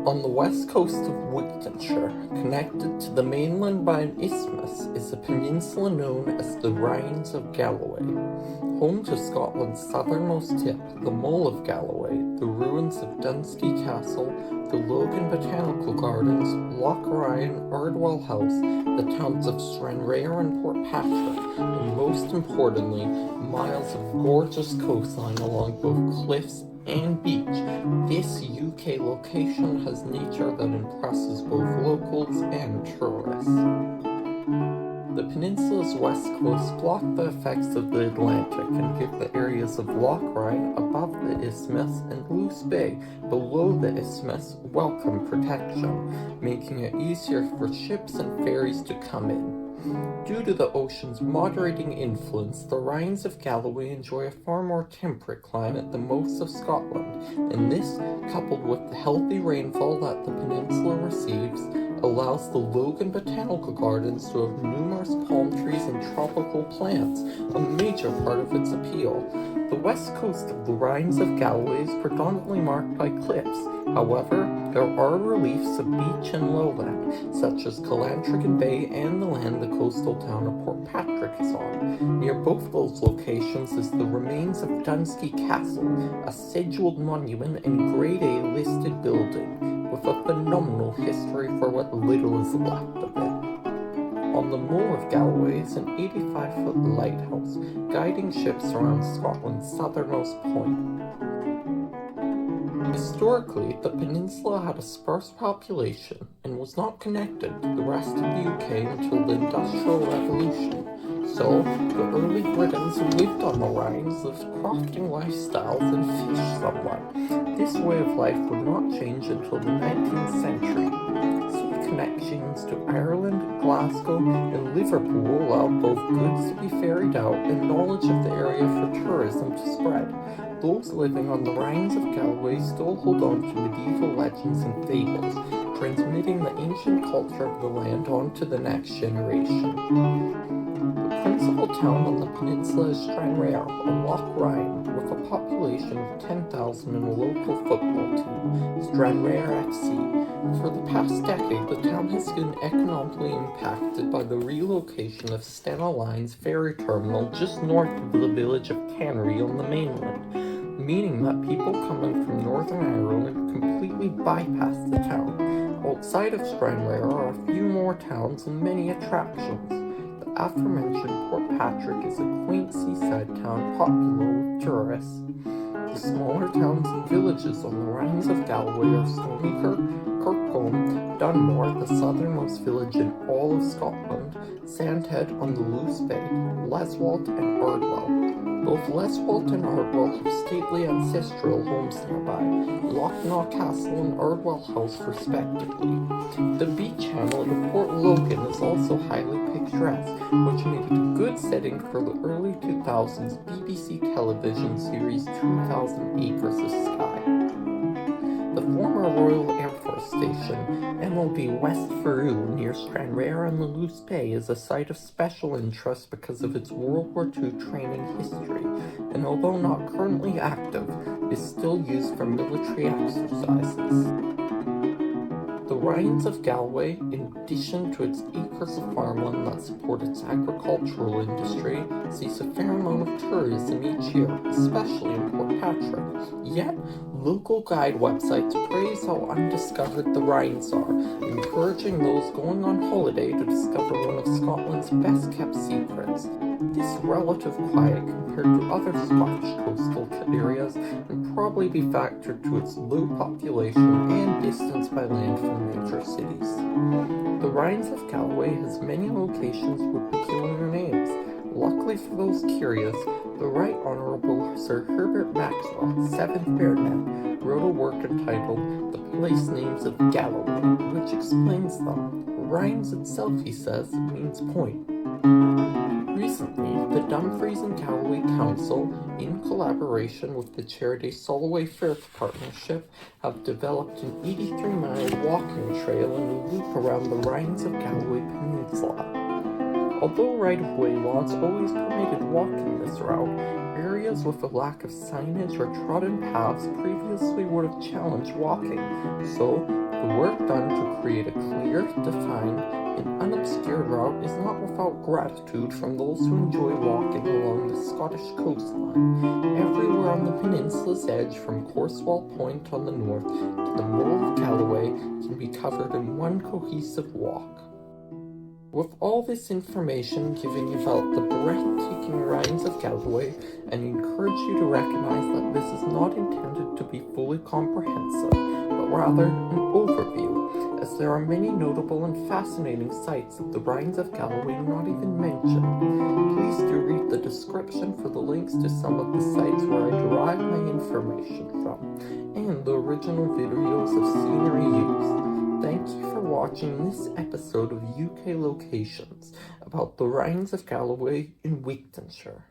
On the west coast of Wigtownshire, connected to the mainland by an isthmus, is a peninsula known as the Rhinns of Galloway. Home to Scotland's southernmost tip, the Mull of Galloway, the ruins of Dunsky Castle, the Logan Botanical Gardens, Loch Ryan, Ardwell House, the towns of Stranraer and Portpatrick, and most importantly, miles of gorgeous coastline along both cliffs and beach. This UK location has nature that impresses both locals and tourists. The peninsula's west coast block the effects of the Atlantic and give the areas of Loch Ryan above the isthmus and Luce Bay below the isthmus welcome protection, making it easier for ships and ferries to come in. Due to the ocean's moderating influence, the Rhinns of Galloway enjoy a far more temperate climate than most of Scotland, and this, coupled with the healthy rainfall that the peninsula receives, allows the Logan Botanical Gardens to have numerous palm trees and tropical plants, a major part of its appeal. The west coast of the Rhinns of Galloway is predominantly marked by cliffs. However, there are reliefs of beach and lowland, such as Calantrican Bay and the land the coastal town of Portpatrick is on. Near both those locations is the remains of Dunsky Castle, a scheduled monument and Grade A listed building, with a phenomenal history for what little is left of it. On the Mull of Galloway is an 85-foot lighthouse, guiding ships around Scotland's southernmost point. Historically, the peninsula had a sparse population and was not connected to the rest of the UK until the Industrial Revolution. So, the early Britons who lived on the Rhinns lived crofting lifestyles and fished somewhat. This way of life would not change until the 19th century. Sea connections to Ireland, Glasgow, and Liverpool allowed both goods to be ferried out and knowledge of the area for tourism to spread. Those living on the Rhinns of Galloway still hold on to medieval legends and fables, transmitting the ancient culture of the land on to the next generation. The principal town on the peninsula is Stranraer, on Loch Ryan, with a population of 10,000 and a local football team, Stranraer FC. For the past decade, the town has been economically impacted by the relocation of Stena Line's ferry terminal just north of the village of Canary on the mainland, meaning that people coming from Northern Ireland completely bypass the town. Outside of Stranraer are a few more towns and many attractions. The aforementioned Portpatrick is a quaint seaside town popular with tourists. The smaller towns and villages on the Rhinns of Galloway are Stonykirk, Kirkcombe, Dunmore, the southernmost village in all of Scotland, Sandhead on the Luce Bay, Leswalt, and Ardwell. Both Leswalt and Ardwell have stately ancestral homes nearby, Lochnaw Castle and Ardwell House respectively. The beach hamlet of Port Logan is also highly picturesque, which made it a good setting for the early 2000s BBC television series 2,000 Acres of Sky. The former Royal Air Force Station, MOD West Faroe, near Stranraer on the Luce Bay, is a site of special interest because of its World War II training history, and although not currently active, is still used for military exercises. The Rhinns of Galloway, in addition to its acres of farmland that support its agricultural industry, sees a fair amount of tourism each year, especially in Portpatrick. Yet, local guide websites praise how undiscovered the Rhinns are, encouraging those going on holiday to discover one of Scotland's best-kept secrets. This relative quiet compared to other Scottish coastal areas can probably be factored to its low population and distance by land from major cities. The Rhinns of Galloway has many locations with peculiar names. Luckily for those curious, the Right Honourable Sir Herbert Maxwell, 7th Baronet, wrote a work entitled The Place Names of Galloway, which explains them. Rhinns itself, he says, means point. Recently, the Dumfries and Galloway Council, in collaboration with the charity Solway Firth Partnership, have developed an 83-mile walking trail and a loop around the Rhinns of Galloway Peninsula. Although right-of-way laws always permitted walking this route, areas with a lack of signage or trodden paths previously would have challenged walking, so the work done to create a clear, defined, and unobscured route is not without gratitude from those who enjoy walking along the Scottish coastline. Everywhere on the peninsula's edge, from Corsewall Point on the north to the Mole of Galloway, can be covered in one cohesive walk. With all this information giving you about the breathtaking Rhinns of Galloway, I encourage you to recognize that this is not intended to be fully comprehensive, but rather an overview, as there are many notable and fascinating sites of the Rhinns of Galloway not even mentioned. Please do read the description for the links to some of the sites where I derive my information from, and the original videos of scenery used. Thank you for watching this episode of UK Locations about the Rhinns of Galloway in Wigtownshire.